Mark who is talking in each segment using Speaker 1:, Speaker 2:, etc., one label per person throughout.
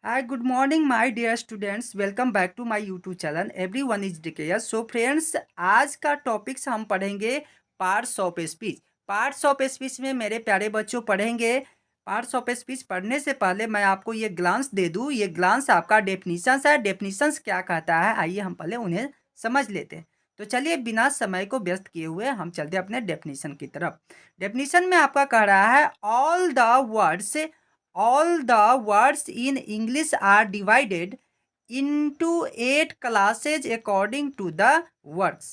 Speaker 1: Hi, good morning, my dear students. Welcome back to my YouTube channel. Everyone is declared. So friends, आज का topics हम पढ़ेंगे parts of speech. Parts of speech में मेरे प्यारे बच्चों पढ़ेंगे। पार्ट्स ऑफ स्पीच पढ़ने से पहले मैं आपको ये ग्लांस दे दूँ। ये ग्लांस आपका डेफिनीशंस है। डेफिनीशंस क्या कहता है, आइए हम पहले उन्हें समझ लेते हैं। तो चलिए बिना समय को व्यस्त किए हुए हम चलते हैं अपने डेफिनीशन की तरफ। डेफिनीशन में आपका कह रहा है all the words in English are divided into 8 classes according to the words।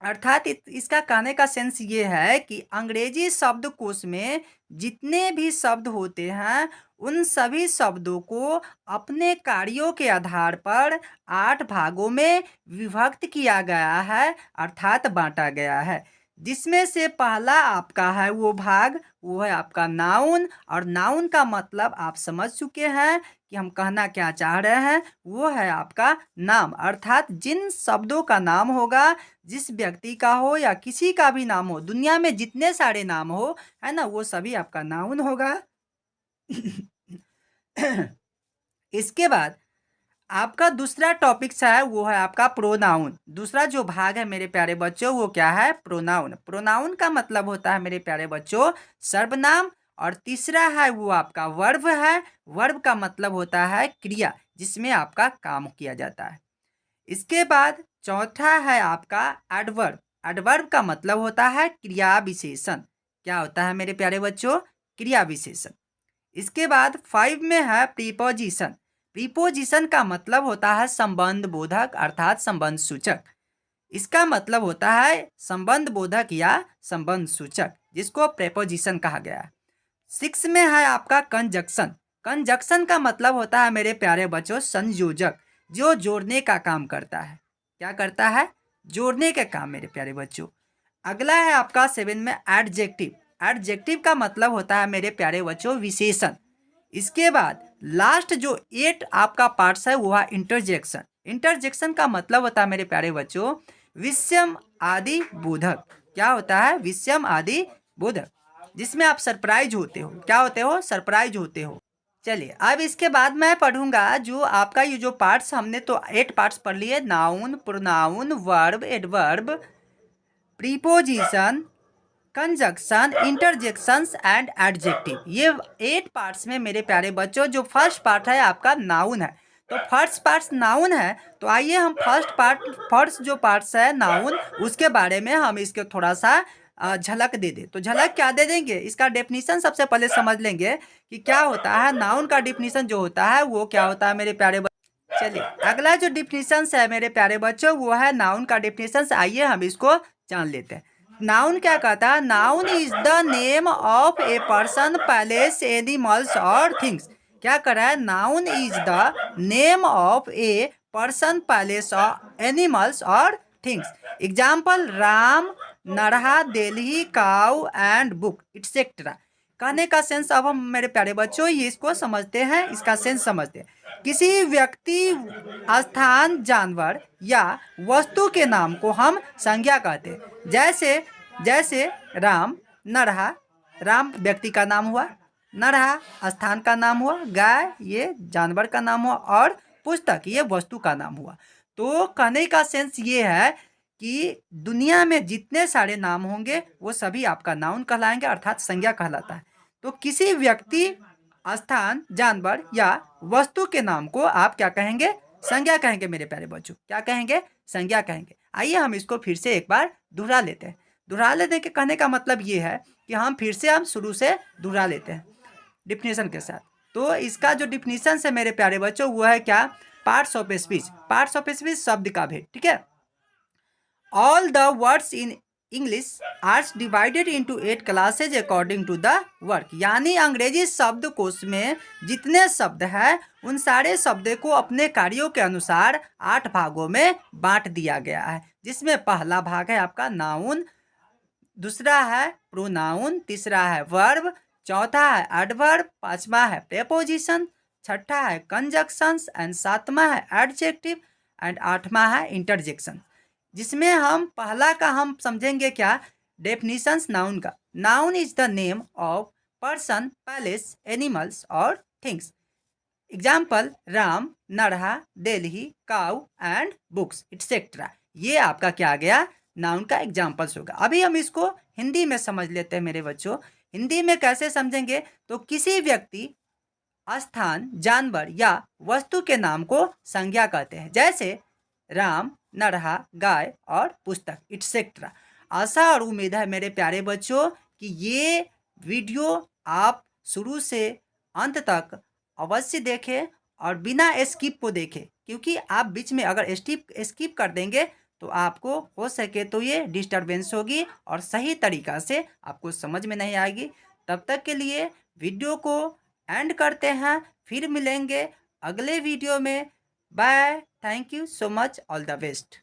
Speaker 1: अर्थात इसका कहने का सेंस ये है कि अंग्रेजी शब्दकोश में जितने भी शब्द होते हैं उन सभी शब्दों को अपने कार्यों के आधार पर 8 भागों में विभक्त किया गया है, अर्थात बांटा गया है। जिसमें से पहला आपका है वो है आपका नाउन। और नाउन का मतलब आप समझ चुके हैं कि हम कहना क्या चाह रहे हैं। वो है आपका नाम, अर्थात जिन शब्दों का नाम होगा, जिस व्यक्ति का हो या किसी का भी नाम हो, दुनिया में जितने सारे नाम हो, है ना, वो सभी आपका नाउन होगा। इसके बाद आपका दूसरा टॉपिक है वो है आपका प्रोनाउन। दूसरा जो भाग है मेरे प्यारे बच्चों वो क्या है, प्रोनाउन। प्रोनाउन का मतलब होता है मेरे प्यारे बच्चों सर्वनाम। और तीसरा है वो आपका वर्ब है। वर्ब का मतलब होता है क्रिया, जिसमें आपका काम किया जाता है। इसके बाद चौथा है आपका एडवर्ब। एडवर्ब का मतलब होता है क्रिया विशेषण। क्या होता है मेरे प्यारे बच्चों, क्रिया विशेषण। इसके बाद 5 में है प्रीपोजिशन। प्रीपोजिशन का मतलब होता है संबंध बोधक, अर्थात संबंध सूचक। इसका मतलब होता है संबंध बोधक या संबंध सूचक, जिसको प्रेपोजिशन कहा गया है। 6 में है आपका कंजक्शन। कंजक्शन का मतलब होता है मेरे प्यारे बच्चों संयोजक, जो जोड़ने का काम करता है। क्या करता है, जोड़ने का काम मेरे प्यारे बच्चों। अगला है आपका 7 में एडजेक्टिव। एडजेक्टिव का मतलब होता है मेरे प्यारे बच्चों विशेषण। इसके बाद लास्ट जो 8 आपका पार्ट्स है वो है इंटरजेक्शन। इंटरजेक्शन का मतलब होता है मेरे प्यारे बच्चों विषम आदि बोधक। क्या होता है, विषम आदि बोधक, जिसमें आप सरप्राइज होते हो। क्या होते हो, सरप्राइज होते हो। चलिए अब इसके बाद मैं पढ़ूंगा जो आपका ये जो पार्ट्स, हमने तो 8 पार्ट्स पढ़ लिए, noun, pronoun, verb, adverb, preposition, conjunction, interjections and adjective. ये 8 पार्ट्स में मेरे प्यारे बच्चों जो फर्स्ट पार्ट है आपका नाउन है। तो फर्स्ट पार्ट नाउन है, तो आइए हम फर्स्ट जो पार्ट्स है नाउन, उसके बारे में हम इसके थोड़ा सा झलक दे दे। तो झलक क्या दे देंगे, इसका डेफिनीशन सबसे पहले समझ लेंगे कि क्या होता है। नाउन का डेफिनीशन जो होता है वो क्या होता है मेरे प्यारे बच्चों। चलिए अगला जो डेफिनीशन है मेरे प्यारे बच्चों वो है नाउन का डेफिनीशन। आइए हम इसको जान लेते हैं। नाउन क्या कहता है, noun is the name of a person, palace, animals और थिंग्स। क्या कर रहा है, noun is the name of a person, palace और एनिमल्स और थिंग्स। एग्जाम्पल राम, नरहा, Delhi, cow and book etcetera. कहने का सेंस अब हम मेरे प्यारे बच्चों ये इसको समझते हैं, इसका सेंस समझते हैं। किसी व्यक्ति, स्थान, जानवर या वस्तु के नाम को हम संज्ञा कहते हैं। जैसे जैसे राम, नरहा, राम व्यक्ति का नाम हुआ, नरहा स्थान का नाम हुआ, गाय ये जानवर का नाम हुआ और पुस्तक ये वस्तु का नाम हुआ। तो कहने का सेंस ये है कि दुनिया में जितने सारे नाम होंगे वो सभी आपका नाउन कहलाएंगे, अर्थात संज्ञा कहलाता है। तो किसी व्यक्ति, स्थान, जानवर या वस्तु के नाम को आप क्या कहेंगे, संज्ञा कहेंगे मेरे प्यारे बच्चों। क्या कहेंगे, संज्ञा कहेंगे। आइए हम इसको फिर से एक बार दोहरा लेते हैं। दोहरा लेने के कहने का मतलब ये है कि हम शुरू से दोहरा लेते हैं डिफिनेशन के साथ। तो इसका जो डिफिनेशन है मेरे प्यारे बच्चों वो है क्या, parts of speech. Parts of speech शब्द का भेद, ठीक है। All the words in English are divided into 8 classes according to the work। यानी अंग्रेजी शब्दकोश में जितने शब्द हैं उन सारे शब्दों को अपने कार्यों के अनुसार 8 भागों में बांट दिया गया है। जिसमें पहला भाग है आपका नाउन, दूसरा है प्रोनाउन, तीसरा है वर्ब, चौथा है एडवर्ब, पांचवा है प्रेपोजिशन, छठा है कंजक्शंस एंड सातवां है एडजेक्टिव एंड आठवां है इंटरजेक्शन। जिसमें हम पहला का हम समझेंगे क्या, डेफिनीशंस नाउन का। Noun is the name of person, palace, animals और थिंग्स। एग्जाम्पल राम, नरहा, Delhi, cow and books etcetera. ये आपका क्या आ गया, नाउन का एग्जाम्पल्स होगा। अभी हम इसको हिंदी में समझ लेते हैं मेरे बच्चों। हिंदी में कैसे समझेंगे, तो किसी व्यक्ति, स्थान, जानवर या वस्तु के नाम को संज्ञा कहते हैं, जैसे राम, नरहा, गाय और पुस्तक एटसेट्रा। आशा और उम्मीद है मेरे प्यारे बच्चों कि ये वीडियो आप शुरू से अंत तक अवश्य देखें और बिना स्किप को देखें, क्योंकि आप बीच में अगर स्किप कर देंगे तो आपको हो सके तो ये डिस्टरबेंस होगी और सही तरीक़ा से आपको समझ में नहीं आएगी। तब तक के लिए वीडियो को एंड करते हैं, फिर मिलेंगे अगले वीडियो में। Bye, thank you so much, all the best.